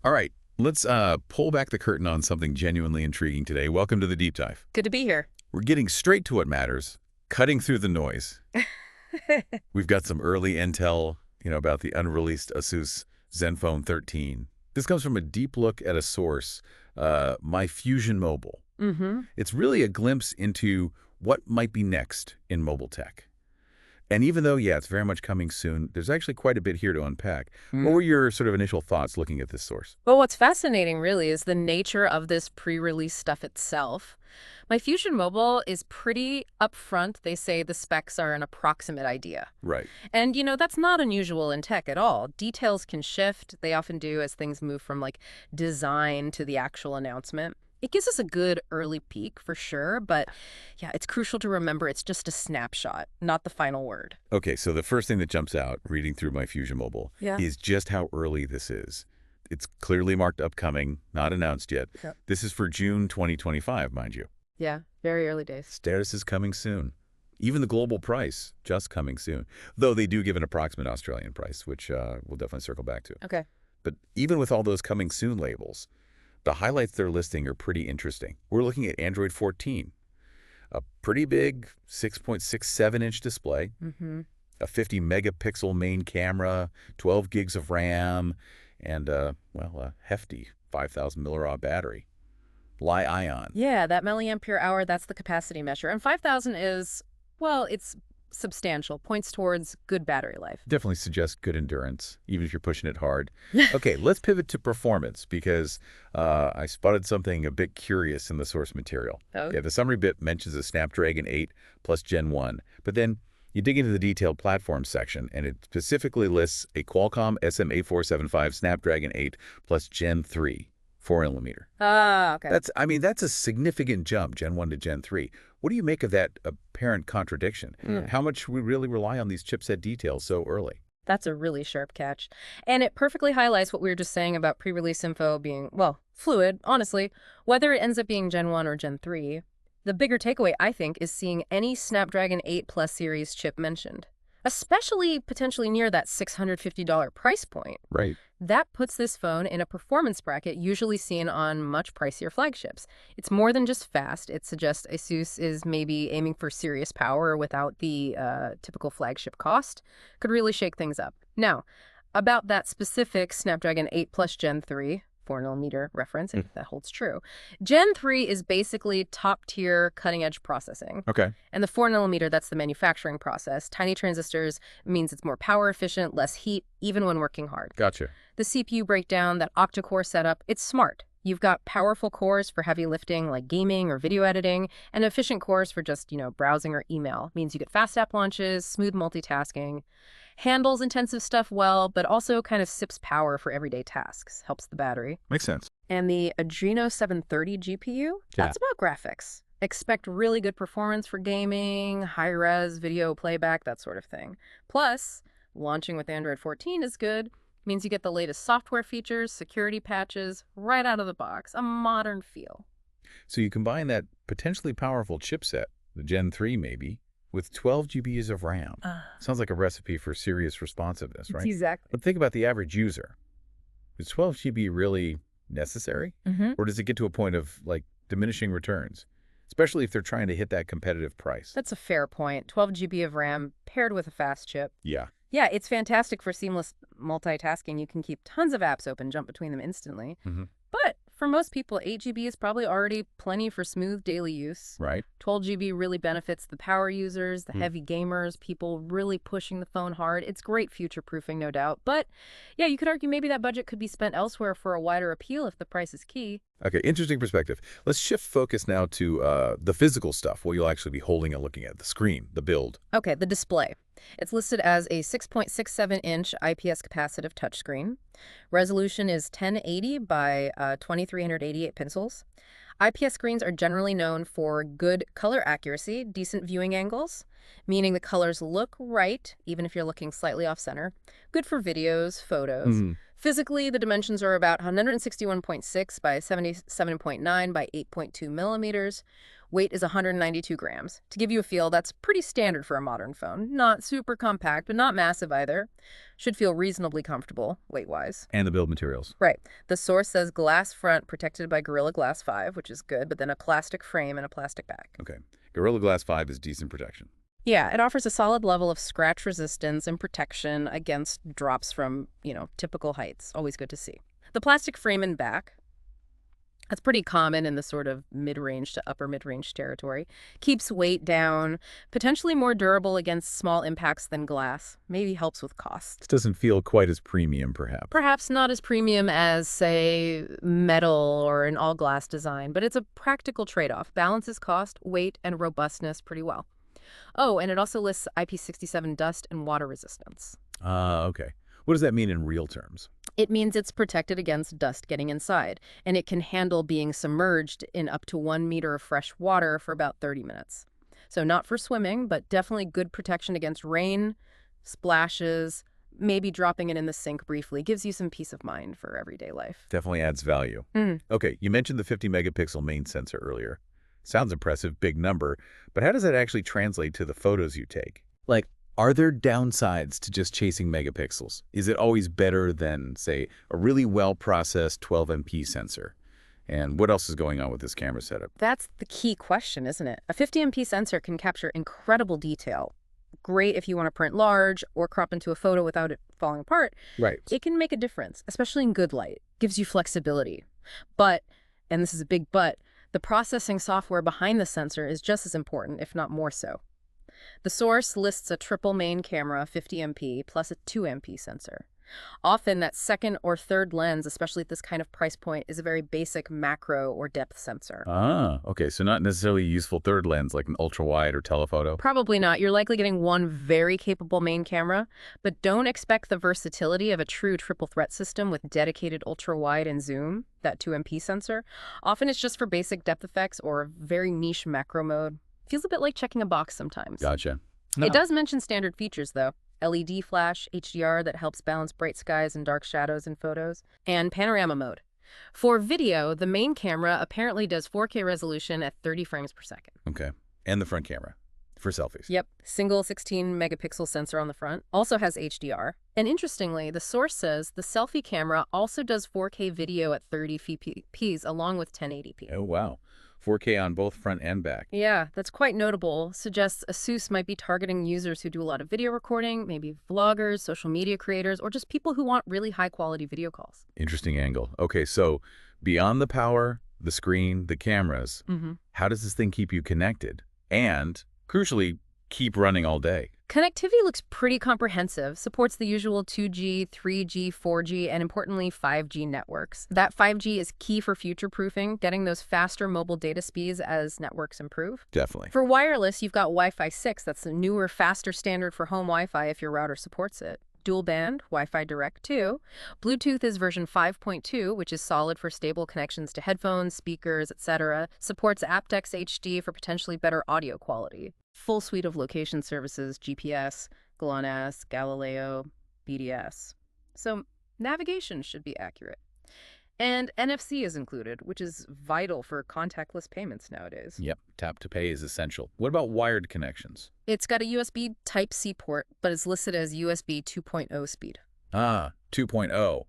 All right, let's pull back the curtain on something genuinely intriguing today. Welcome to the deep dive. Good to be here. We're getting straight to what matters, cutting through the noise. We've got some early intel, about the unreleased Asus Zenfone 13. This comes from a deep look at a source, My Fusion Mobile. Mm-hmm. It's really a glimpse into what might be next in mobile tech. And even though, yeah, it's very much coming soon, there's actually quite a bit here to unpack. What were your sort of initial thoughts looking at this source? Well, what's fascinating really is the nature of this pre-release stuff itself. My Fusion Mobile is pretty upfront. They say the specs are an approximate idea. Right. And, that's not unusual in tech at all. Details can shift. They often do as things move from, design to the actual announcement. It gives us a good early peek for sure, but yeah, it's crucial to remember it's just a snapshot, not the final word. Okay, so the first thing that jumps out reading through My Fusion Mobile Yeah. is just how early this is. It's clearly marked upcoming, not announced yet. Yep. This is for June 2025, mind you. Yeah, very early days. Status is coming soon. Even the global price, just coming soon. Though they do give an approximate Australian price, which we'll definitely circle back to. Okay. But even with all those coming soon labels, the highlights they're listing are pretty interesting. We're looking at Android 14, a pretty big 6.67-inch display, Mm-hmm. a 50-megapixel main camera, 12 gigs of RAM, and, a hefty 5,000 milliamp battery. Li-ion. Yeah, that milliampere hour, that's the capacity measure. And 5,000 is, well, it's substantial, points towards good battery life. Definitely suggests good endurance, even if you're pushing it hard. Okay, let's pivot to performance because I spotted something a bit curious in the source material. Oh. Yeah, the summary bit mentions a Snapdragon 8 plus Gen 1, but then you dig into the detailed platform section, and it specifically lists a Qualcomm SM8475 Snapdragon 8 plus Gen 3, 4nm. Ah, okay. That's a significant jump, Gen 1 to Gen 3. What do you make of that apparent contradiction? How much we really rely on these chipset details so early? That's a really sharp catch. And it perfectly highlights what we were just saying about pre-release info being, well, fluid, honestly. Whether it ends up being Gen 1 or Gen 3, the bigger takeaway, I think, is seeing any Snapdragon 8 Plus series chip mentioned, especially potentially near that $650 price point. Right. That puts this phone in a performance bracket usually seen on much pricier flagships. It's more than just fast. It suggests Asus is maybe aiming for serious power without the typical flagship cost. Could really shake things up. Now, about that specific Snapdragon 8 Plus Gen 3, 4nm reference, if that holds true. Gen 3 is basically top-tier cutting-edge processing. Okay. And the 4nm, that's the manufacturing process. Tiny transistors means it's more power efficient, less heat, even when working hard. Gotcha. The CPU breakdown, that octa-core setup, it's smart. You've got powerful cores for heavy lifting like gaming or video editing, and efficient cores for just, browsing or email. Means you get fast app launches, smooth multitasking, handles intensive stuff well, but also kind of sips power for everyday tasks, helps the battery. Makes sense. And the Adreno 730 GPU, that's about graphics. Expect really good performance for gaming, high-res video playback, that sort of thing. Plus, launching with Android 14 is good. Means you get the latest software features, security patches, right out of the box. A modern feel. So you combine that potentially powerful chipset, the Gen 3 maybe, with 12 GBs of RAM. Sounds like a recipe for serious responsiveness, right? Exactly. But think about the average user. Is 12 GB really necessary? Mm-hmm. Or does it get to a point of, diminishing returns? Especially if they're trying to hit that competitive price. That's a fair point. 12 GB of RAM paired with a fast chip. Yeah. Yeah, it's fantastic for seamless multitasking. You can keep tons of apps open, jump between them instantly. Mm-hmm. But for most people, 8 GB is probably already plenty for smooth daily use. Right. 12 GB really benefits the power users, the heavy gamers, people really pushing the phone hard. It's great future-proofing, no doubt. But yeah, you could argue maybe that budget could be spent elsewhere for a wider appeal if the price is key. Okay, interesting perspective. Let's shift focus now to the physical stuff, what you'll actually be holding and looking at, the screen, the build. Okay, the display. It's listed as a 6.67-inch IPS capacitive touchscreen. Resolution is 1080 by 2388 pixels. IPS screens are generally known for good color accuracy, decent viewing angles, meaning the colors look right, even if you're looking slightly off-center. Good for videos, photos. Physically, the dimensions are about 161.6 by 77.9 by 8.2 millimeters, Weight is 192 grams. To give you a feel, that's pretty standard for a modern phone. Not super compact, but not massive either. Should feel reasonably comfortable, weight-wise. And the build materials. Right. The source says glass front protected by Gorilla Glass 5, which is good, but then a plastic frame and a plastic back. Okay. Gorilla Glass 5 is decent protection. Yeah, it offers a solid level of scratch resistance and protection against drops from, typical heights. Always good to see. The plastic frame and back, that's pretty common in the sort of mid-range to upper mid-range territory. Keeps weight down, potentially more durable against small impacts than glass. Maybe helps with cost. This doesn't feel quite as premium, perhaps. Perhaps not as premium as, say, metal or an all-glass design, but it's a practical trade-off. Balances cost, weight, and robustness pretty well. Oh, and it also lists IP67 dust and water resistance. Okay. What does that mean in real terms? It means it's protected against dust getting inside, and it can handle being submerged in up to 1 meter of fresh water for about 30 minutes. So not for swimming, but definitely good protection against rain, splashes, maybe dropping it in the sink briefly. Gives you some peace of mind for everyday life. Definitely adds value. Okay, you mentioned the 50-megapixel main sensor earlier. Sounds impressive, big number, but how does that actually translate to the photos you take? Like, are there downsides to just chasing megapixels? Is it always better than, say, a really well-processed 12MP sensor? And what else is going on with this camera setup? That's the key question, isn't it? A 50MP sensor can capture incredible detail. Great if you want to print large or crop into a photo without it falling apart. Right. It can make a difference, especially in good light. Gives you flexibility. But, and this is a big but, the processing software behind the sensor is just as important, if not more so. The source lists a triple main camera, 50MP, plus a 2MP sensor. Often that second or third lens, especially at this kind of price point, is a very basic macro or depth sensor. Okay, so not necessarily a useful third lens like an ultra-wide or telephoto? Probably not. You're likely getting one very capable main camera, but don't expect the versatility of a true triple threat system with dedicated ultra-wide and zoom, that 2MP sensor. Often it's just for basic depth effects or very niche macro mode. Feels a bit like checking a box sometimes. Gotcha. It does mention standard features, though. LED flash, HDR that helps balance bright skies and dark shadows in photos, and panorama mode. For video, the main camera apparently does 4K resolution at 30 frames per second. Okay. And the front camera for selfies. Yep. Single 16-megapixel sensor on the front. Also has HDR. And interestingly, the source says the selfie camera also does 4K video at 30 fps along with 1080p. Oh, wow. 4K on both front and back. Yeah, that's quite notable. Suggests ASUS might be targeting users who do a lot of video recording, maybe vloggers, social media creators, or just people who want really high-quality video calls. Interesting angle. Okay, so beyond the power, the screen, the cameras, how does this thing keep you connected? And, crucially, keep running all day? Connectivity looks pretty comprehensive, supports the usual 2G, 3G, 4G, and importantly 5G networks. That 5G is key for future-proofing, getting those faster mobile data speeds as networks improve. Definitely. For wireless, you've got Wi-Fi 6. That's the newer, faster standard for home Wi-Fi if your router supports it. Dual band, Wi-Fi Direct 2. Bluetooth is version 5.2, which is solid for stable connections to headphones, speakers, etc. Supports aptX HD for potentially better audio quality. Full suite of location services, GPS, GLONASS, Galileo, BDS. So navigation should be accurate. And NFC is included, which is vital for contactless payments nowadays. Yep, tap to pay is essential. What about wired connections? It's got a USB Type-C port, but it's listed as USB 2.0 speed. 2.0,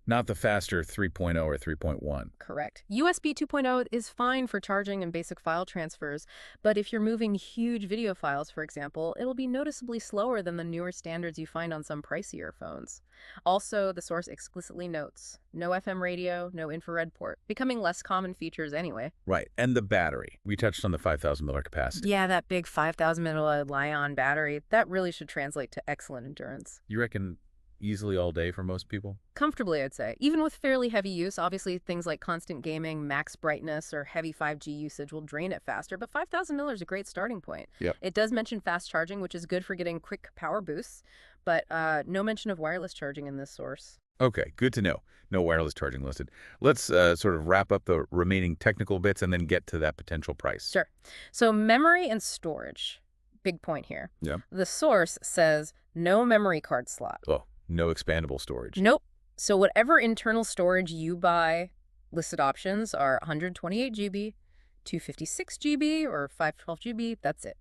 not the faster 3.0 or 3.1. Correct. USB 2.0 is fine for charging and basic file transfers, but if you're moving huge video files, for example, it'll be noticeably slower than the newer standards you find on some pricier phones. Also, the source explicitly notes, no FM radio, no infrared port, becoming less common features anyway. Right, and the battery. We touched on the 5,000 mAh capacity. Yeah, that big 5,000 mAh Li-ion battery, that really should translate to excellent endurance. You reckon easily all day for most people? Comfortably, I'd say. Even with fairly heavy use, obviously things like constant gaming, max brightness, or heavy 5G usage will drain it faster, but 5,000 mAh is a great starting point. Yep. It does mention fast charging, which is good for getting quick power boosts, but no mention of wireless charging in this source. Okay, good to know. No wireless charging listed. Let's sort of wrap up the remaining technical bits and then get to that potential price. Sure. So memory and storage. Big point here. Yeah. The source says no memory card slot. Oh, no expandable storage. Nope. So whatever internal storage you buy, listed options are 128 GB, 256 GB or 512 GB, that's it.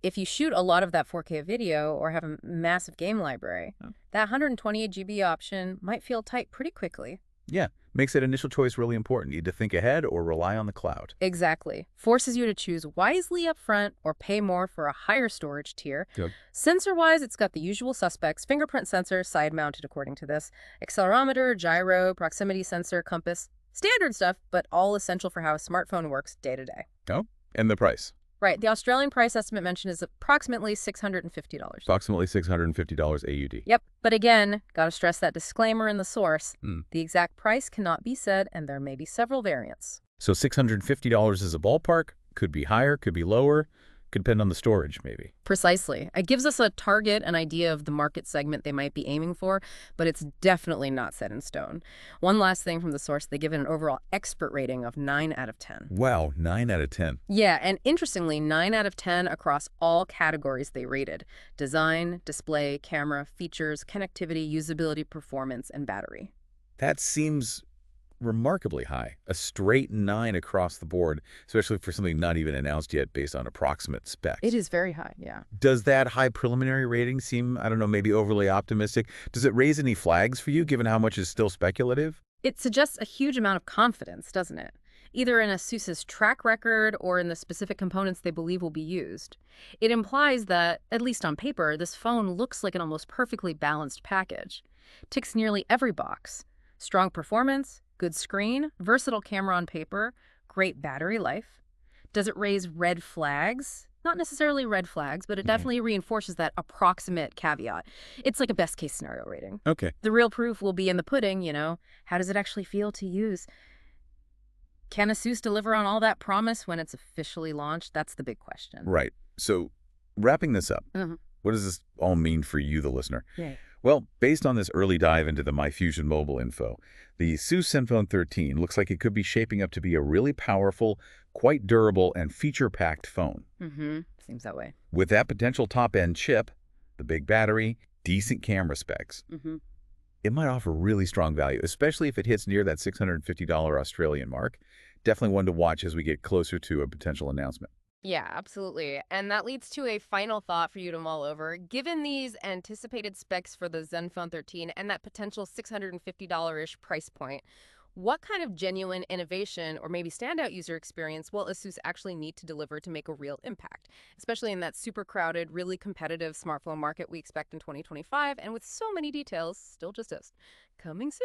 If you shoot a lot of that 4K video or have a massive game library, Oh. that 128 GB option might feel tight pretty quickly. Yeah, makes that initial choice really important. Need to think ahead or rely on the cloud. Exactly. Forces you to choose wisely up front or pay more for a higher storage tier. Good. Sensor-wise, it's got the usual suspects: fingerprint sensor, side-mounted according to this, accelerometer, gyro, proximity sensor, compass. Standard stuff, but all essential for how a smartphone works day to day. Oh, and the price. Right, the Australian price estimate mentioned is approximately $650. Approximately $650 AUD. Yep, but again, gotta stress that disclaimer in the source. Hmm. The exact price cannot be said, and there may be several variants. So $650 is a ballpark. Could be higher, could be lower. Could depend on the storage, maybe. Precisely. It gives us a target, an idea of the market segment they might be aiming for, but it's definitely not set in stone. One last thing from the source, they give it an overall expert rating of 9 out of 10. Wow, 9 out of 10. Yeah, and interestingly, 9 out of 10 across all categories they rated: design, display, camera, features, connectivity, usability, performance, and battery. That seems remarkably high. A straight 9 across the board, especially for something not even announced yet based on approximate specs. It is very high, yeah. Does that high preliminary rating seem, I don't know, maybe overly optimistic? Does it raise any flags for you, given how much is still speculative? It suggests a huge amount of confidence, doesn't it? Either in ASUS's track record or in the specific components they believe will be used. It implies that, at least on paper, this phone looks like an almost perfectly balanced package. Ticks nearly every box. Strong performance, good screen, versatile camera on paper, great battery life. Does it raise red flags? Not necessarily red flags, but it definitely reinforces that approximate caveat. It's like a best case scenario rating. Okay. The real proof will be in the pudding, How does it actually feel to use? Can ASUS deliver on all that promise when it's officially launched? That's the big question. Right. So, wrapping this up, Mhm. what does this all mean for you, the listener? Yeah. Well, based on this early dive into the MyFusion mobile info, the ASUS Zenfone 13 looks like it could be shaping up to be a really powerful, quite durable, and feature-packed phone. Seems that way. With that potential top-end chip, the big battery, decent camera specs, it might offer really strong value, especially if it hits near that $650 Australian mark. Definitely one to watch as we get closer to a potential announcement. Yeah, absolutely. And that leads to a final thought for you to mull over. Given these anticipated specs for the Zenfone 13 and that potential $650-ish price point, what kind of genuine innovation or maybe standout user experience will ASUS actually need to deliver to make a real impact, especially in that super crowded, really competitive smartphone market we expect in 2025 and with so many details still just us coming soon?